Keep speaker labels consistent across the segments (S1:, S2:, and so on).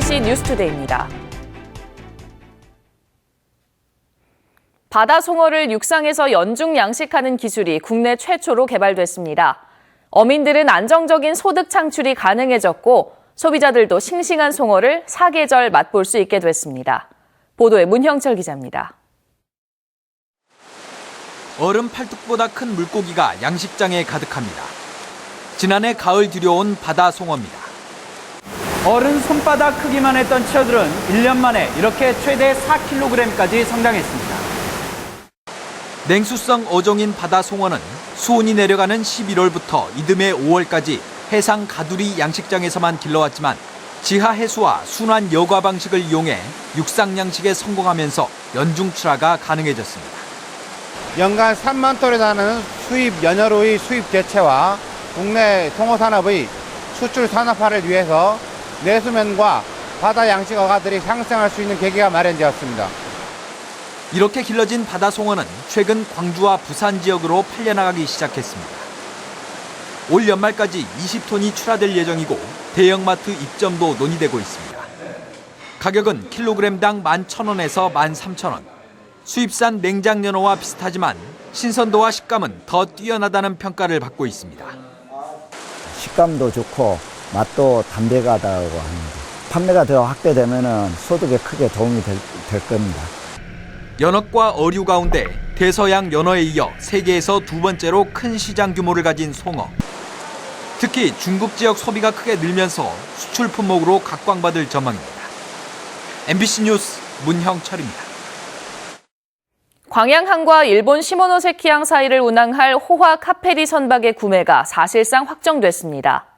S1: MBC 뉴스투데이입니다. 바다 송어를 육상에서 연중 양식하는 기술이 국내 최초로 개발됐습니다. 어민들은 안정적인 소득 창출이 가능해졌고 소비자들도 싱싱한 송어를 사계절 맛볼 수 있게 됐습니다. 보도에 문형철 기자입니다.
S2: 얼음 팔뚝보다 큰 물고기가 양식장에 가득합니다. 지난해 가을 들여온 바다 송어입니다.
S3: 어른 손바닥 크기만 했던 치어들은 1년 만에 이렇게 최대 4kg까지 성장했습니다.
S2: 냉수성 어종인 바다 송어는 수온이 내려가는 11월부터 이듬해 5월까지 해상 가두리 양식장에서만 길러왔지만 지하 해수와 순환 여과 방식을 이용해 육상 양식에 성공하면서 연중 출하가 가능해졌습니다.
S4: 연간 3만 톤에 달하는 수입 연어류의 수입 개체와 국내 송어 산업의 수출 산업화를 위해서 내수면과 바다 양식 어가들이 상생할 수 있는 계기가 마련되었습니다.
S2: 이렇게 길러진 바다 송어는 최근 광주와 부산 지역으로 팔려나가기 시작했습니다. 올 연말까지 20톤이 출하될 예정이고 대형마트 입점도 논의되고 있습니다. 가격은 킬로그램당 11,000원에서 13,000원. 수입산 냉장 연어와 비슷하지만 신선도와 식감은 더 뛰어나다는 평가를 받고 있습니다.
S5: 식감도 좋고 맛도 담백하다고 합니다. 판매가 더 확대되면 소득에 크게 도움이 될 겁니다.
S2: 연어과 어류 가운데 대서양 연어에 이어 세계에서 두 번째로 큰 시장 규모를 가진 송어. 특히 중국 지역 소비가 크게 늘면서 수출 품목으로 각광받을 전망입니다. MBC 뉴스 문형철입니다.
S1: 광양항과 일본 시모노세키항 사이를 운항할 호화 카페리 선박의 구매가 사실상 확정됐습니다.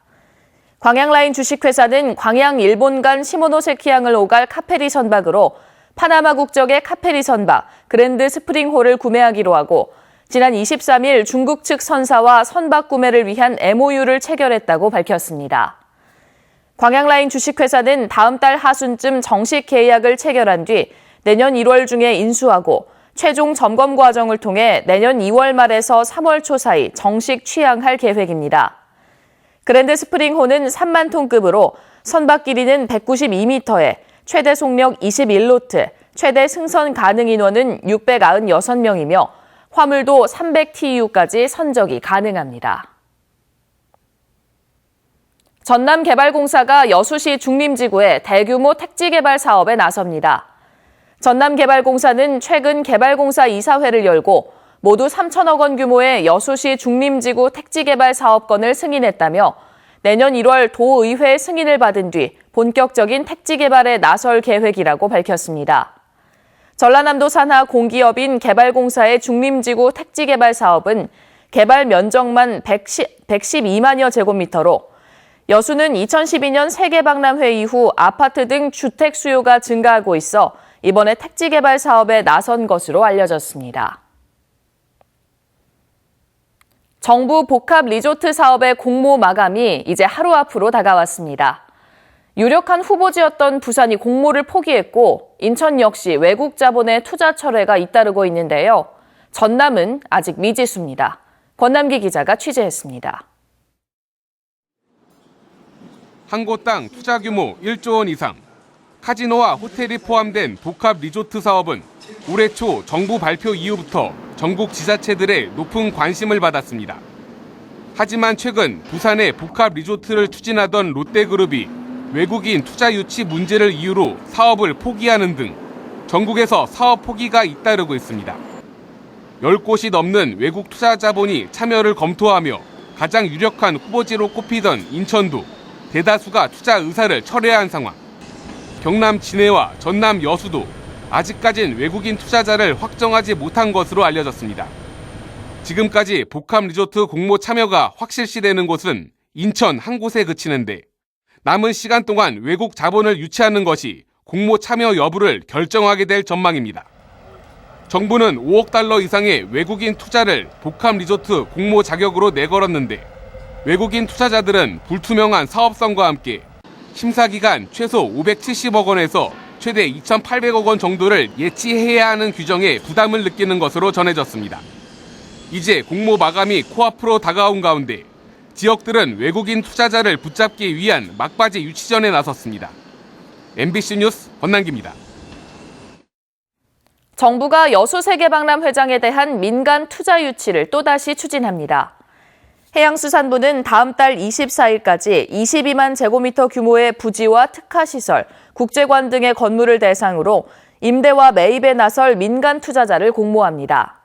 S1: 광양라인 주식회사는 광양 일본 간 시모노세키항을 오갈 카페리 선박으로 파나마 국적의 카페리 선박 그랜드 스프링홀을 구매하기로 하고 지난 23일 중국 측 선사와 선박 구매를 위한 MOU를 체결했다고 밝혔습니다. 광양라인 주식회사는 다음 달 하순쯤 정식 계약을 체결한 뒤 내년 1월 중에 인수하고 최종 점검 과정을 통해 내년 2월 말에서 3월 초 사이 정식 취항할 계획입니다. 그랜드 스프링호는 3만 톤급으로 선박 길이는 192m에 최대 속력 21노트, 최대 승선 가능 인원은 696명이며 화물도 300TEU까지 선적이 가능합니다. 전남개발공사가 여수시 중림지구에 대규모 택지 개발 사업에 나섭니다. 전남개발공사는 최근 개발공사 이사회를 열고 모두 3천억 원 규모의 여수시 중림지구 택지개발 사업건을 승인했다며 내년 1월 도의회 승인을 받은 뒤 본격적인 택지개발에 나설 계획이라고 밝혔습니다. 전라남도 산하 공기업인 개발공사의 중림지구 택지개발 사업은 개발 면적만 112만여 제곱미터로 여수는 2012년 세계박람회 이후 아파트 등 주택 수요가 증가하고 있어 이번에 택지개발 사업에 나선 것으로 알려졌습니다. 정부 복합 리조트 사업의 공모 마감이 이제 하루 앞으로 다가왔습니다. 유력한 후보지였던 부산이 공모를 포기했고 인천 역시 외국 자본의 투자 철회가 잇따르고 있는데요. 전남은 아직 미지수입니다. 권남기 기자가 취재했습니다.
S6: 한 곳당 투자 규모 1조 원 이상, 카지노와 호텔이 포함된 복합 리조트 사업은 올해 초 정부 발표 이후부터 전국 지자체들의 높은 관심을 받았습니다. 하지만 최근 부산의 복합 리조트를 추진하던 롯데그룹이 외국인 투자 유치 문제를 이유로 사업을 포기하는 등 전국에서 사업 포기가 잇따르고 있습니다. 10곳이 넘는 외국 투자 자본이 참여를 검토하며 가장 유력한 후보지로 꼽히던 인천도 대다수가 투자 의사를 철회한 상황. 경남 진해와 전남 여수도 아직까진 외국인 투자자를 확정하지 못한 것으로 알려졌습니다. 지금까지 복합 리조트 공모 참여가 확실시되는 곳은 인천 한 곳에 그치는데 남은 시간 동안 외국 자본을 유치하는 것이 공모 참여 여부를 결정하게 될 전망입니다. 정부는 5억 달러 이상의 외국인 투자를 복합 리조트 공모 자격으로 내걸었는데 외국인 투자자들은 불투명한 사업성과 함께 심사기간 최소 570억 원에서 최대 2,800억 원 정도를 예치해야 하는 규정에 부담을 느끼는 것으로 전해졌습니다. 이제 공모 마감이 코앞으로 다가온 가운데 지역들은 외국인 투자자를 붙잡기 위한 막바지 유치전에 나섰습니다. MBC 뉴스 권남기입니다.
S1: 정부가 여수세계박람회장에 대한 민간 투자 유치를 또다시 추진합니다. 해양수산부는 다음 달 24일까지 22만 제곱미터 규모의 부지와 특화시설, 국제관 등의 건물을 대상으로 임대와 매입에 나설 민간 투자자를 공모합니다.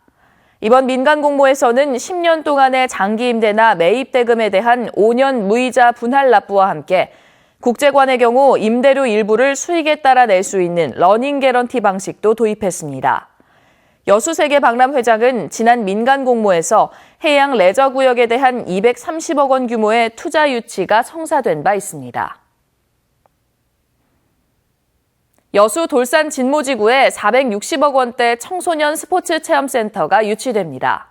S1: 이번 민간 공모에서는 10년 동안의 장기 임대나 매입 대금에 대한 5년 무이자 분할 납부와 함께 국제관의 경우 임대료 일부를 수익에 따라 낼 수 있는 러닝 개런티 방식도 도입했습니다. 여수세계박람회장은 지난 민간 공모에서 해양 레저구역에 대한 230억 원 규모의 투자 유치가 성사된 바 있습니다. 여수 돌산 진모지구에 460억 원대 청소년 스포츠 체험센터가 유치됩니다.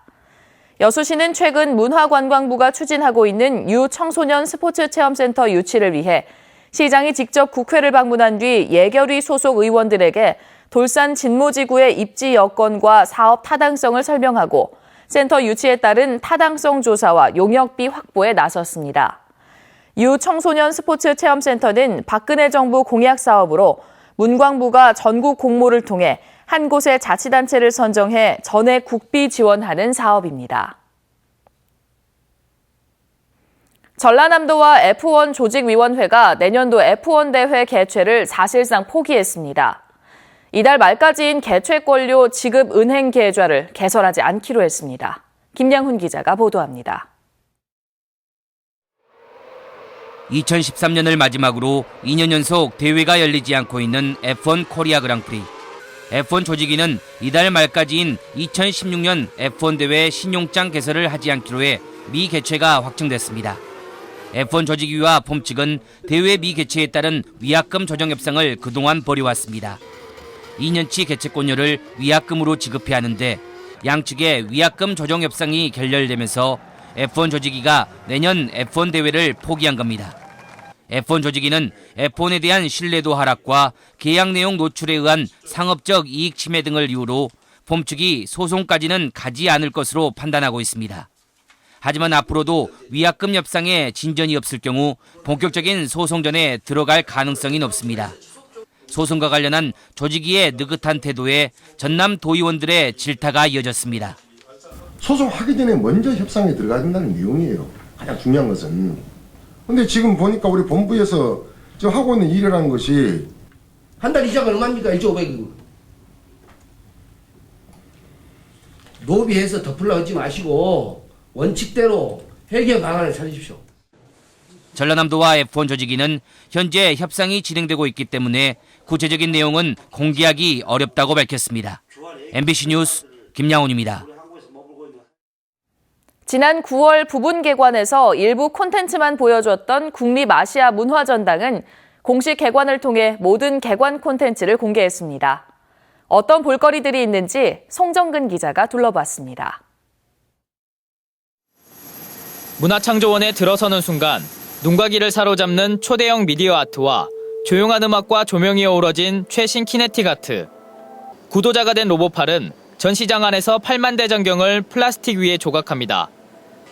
S1: 여수시는 최근 문화관광부가 추진하고 있는 유청소년 스포츠 체험센터 유치를 위해 시장이 직접 국회를 방문한 뒤 예결위 소속 의원들에게 돌산 진모지구의 입지 여건과 사업 타당성을 설명하고 센터 유치에 따른 타당성 조사와 용역비 확보에 나섰습니다. 유청소년 스포츠 체험센터는 박근혜 정부 공약 사업으로 문광부가 전국 공모를 통해 한 곳의 자치단체를 선정해 전액 국비 지원하는 사업입니다. 전라남도와 F1 조직위원회가 내년도 F1 대회 개최를 사실상 포기했습니다. 이달 말까지인 개최권료 지급 은행 계좌를 개설하지 않기로 했습니다. 김양훈 기자가 보도합니다.
S7: 2013년을 마지막으로 2년 연속 대회가 열리지 않고 있는 F1 코리아 그랑프리. F1 조직위는 이달 말까지인 2016년 F1 대회 신용장 개설을 하지 않기로 해 미개최가 확정됐습니다. F1 조직위와 폼 측은 대회 미개최에 따른 위약금 조정 협상을 그동안 벌여왔습니다. 2년치 개최권료를 위약금으로 지급해야 하는데 양측의 위약금 조정 협상이 결렬되면서 F1 조직위가 내년 F1 대회를 포기한 겁니다. F1 조직위는 F1에 대한 신뢰도 하락과 계약 내용 노출에 의한 상업적 이익 침해 등을 이유로 폼 측이 소송까지는 가지 않을 것으로 판단하고 있습니다. 하지만 앞으로도 위약금 협상에 진전이 없을 경우 본격적인 소송전에 들어갈 가능성이 높습니다. 소송과 관련한 조직위의 느긋한 태도에 전남 도의원들의 질타가 이어졌습니다.
S8: 소송하기 전에 먼저 협상에 들어가야 된다는 내용이에요. 가장 중요한 것은. 근데 지금 보니까 우리 본부에서 지금 하고 있는 일이라는 것이
S9: 한 달 이자가 얼마입니까? 1,500이고. 노비해서 덮으려고 하지 마시고 원칙대로 해결 방안을 찾으십시오.
S7: 전라남도와 F1 조직위는 현재 협상이 진행되고 있기 때문에 구체적인 내용은 공개하기 어렵다고 밝혔습니다. MBC 뉴스 김양훈입니다.
S1: 지난 9월 부분 개관에서 일부 콘텐츠만 보여줬던 국립아시아 문화전당은 공식 개관을 통해 모든 개관 콘텐츠를 공개했습니다. 어떤 볼거리들이 있는지 송정근 기자가 둘러봤습니다.
S10: 문화창조원에 들어서는 순간 눈과 귀를 사로잡는 초대형 미디어 아트와 조용한 음악과 조명이 어우러진 최신 키네틱 아트. 구도자가 된 로봇팔은 전시장 안에서 8만 대 전경을 플라스틱 위에 조각합니다.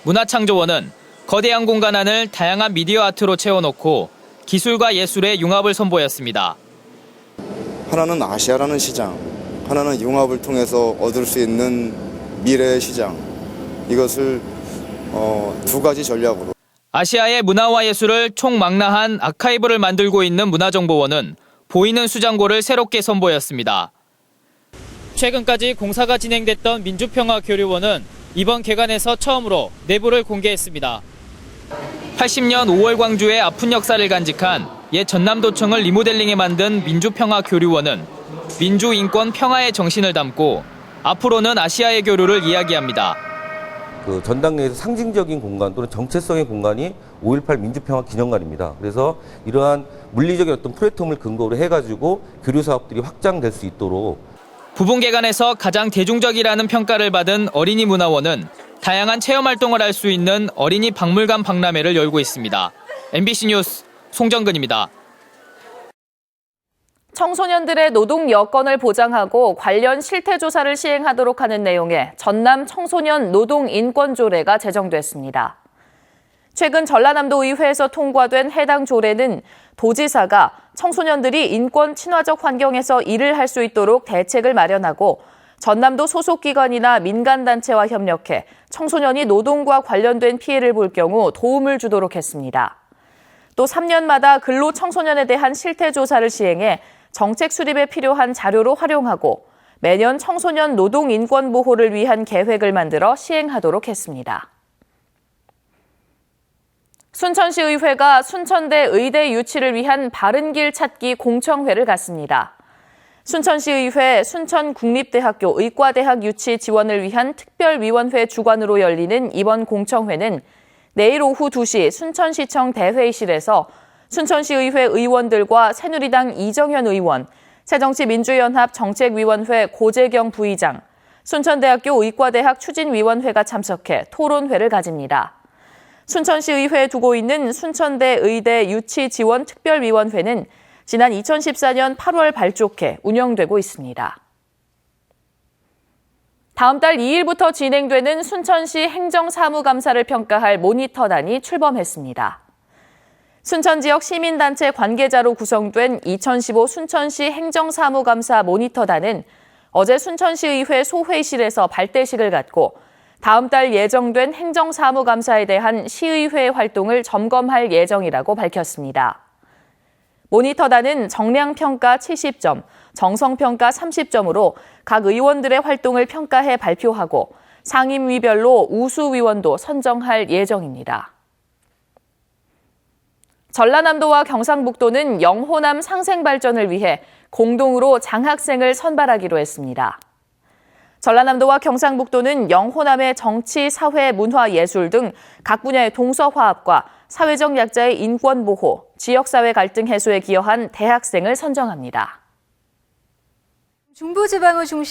S10: 문화창조원은 거대한 공간 안을 다양한 미디어 아트로 채워놓고 기술과 예술의 융합을 선보였습니다.
S11: 하나는 아시아라는 시장, 하나는 융합을 통해서 얻을 수 있는 미래의 시장. 이것을 두 가지 전략으로.
S10: 아시아의 문화와 예술을 총망라한 아카이브를 만들고 있는 문화정보원은 보이는 수장고를 새롭게 선보였습니다. 최근까지 공사가 진행됐던 민주평화교류원은 이번 개관에서 처음으로 내부를 공개했습니다. 80년 5월 광주의 아픈 역사를 간직한 옛 전남도청을 리모델링해 만든 민주평화교류원은 민주, 인권, 평화의 정신을 담고 앞으로는 아시아의 교류를 이야기합니다.
S12: 그 전당 내에서 상징적인 공간 또는 정체성의 공간이 5.18 민주평화 기념관입니다. 그래서 이러한 물리적인 어떤 플랫폼을 근거로 해가지고 교류 사업들이 확장될 수 있도록.
S10: 부분 개관에서 가장 대중적이라는 평가를 받은 어린이 문화원은 다양한 체험 활동을 할 수 있는 어린이 박물관 박람회를 열고 있습니다. MBC 뉴스 송정근입니다.
S1: 청소년들의 노동 여건을 보장하고 관련 실태 조사를 시행하도록 하는 내용의 전남 청소년 노동 인권 조례가 제정됐습니다. 최근 전라남도 의회에서 통과된 해당 조례는 도지사가 청소년들이 인권 친화적 환경에서 일을 할 수 있도록 대책을 마련하고 전남도 소속기관이나 민간단체와 협력해 청소년이 노동과 관련된 피해를 볼 경우 도움을 주도록 했습니다. 또 3년마다 근로 청소년에 대한 실태조사를 시행해 정책 수립에 필요한 자료로 활용하고 매년 청소년 노동 인권 보호를 위한 계획을 만들어 시행하도록 했습니다. 순천시의회가 순천대 의대 유치를 위한 바른 길 찾기 공청회를 갖습니다. 순천시의회 순천국립대학교 의과대학 유치 지원을 위한 특별위원회 주관으로 열리는 이번 공청회는 내일 오후 2시 순천시청 대회의실에서 순천시의회 의원들과 새누리당 이정현 의원, 새정치민주연합 정책위원회 고재경 부의장, 순천대학교 의과대학 추진위원회가 참석해 토론회를 가집니다. 순천시의회에 두고 있는 순천대 의대 유치 지원 특별위원회는 지난 2014년 8월 발족해 운영되고 있습니다. 다음 달 2일부터 진행되는 순천시 행정사무감사를 평가할 모니터단이 출범했습니다. 순천 지역 시민단체 관계자로 구성된 2015 순천시 행정사무감사 모니터단은 어제 순천시의회 소회의실에서 발대식을 갖고 다음 달 예정된 행정사무감사에 대한 시의회 활동을 점검할 예정이라고 밝혔습니다. 모니터단은 정량평가 70점, 정성평가 30점으로 각 의원들의 활동을 평가해 발표하고 상임위별로 우수위원도 선정할 예정입니다. 전라남도와 경상북도는 영호남 상생발전을 위해 공동으로 장학생을 선발하기로 했습니다. 전라남도와 경상북도는 영호남의 정치, 사회, 문화, 예술 등 각 분야의 동서화합과 사회적 약자의 인권 보호, 지역사회 갈등 해소에 기여한 대학생을 선정합니다.
S13: 중부지방을 중심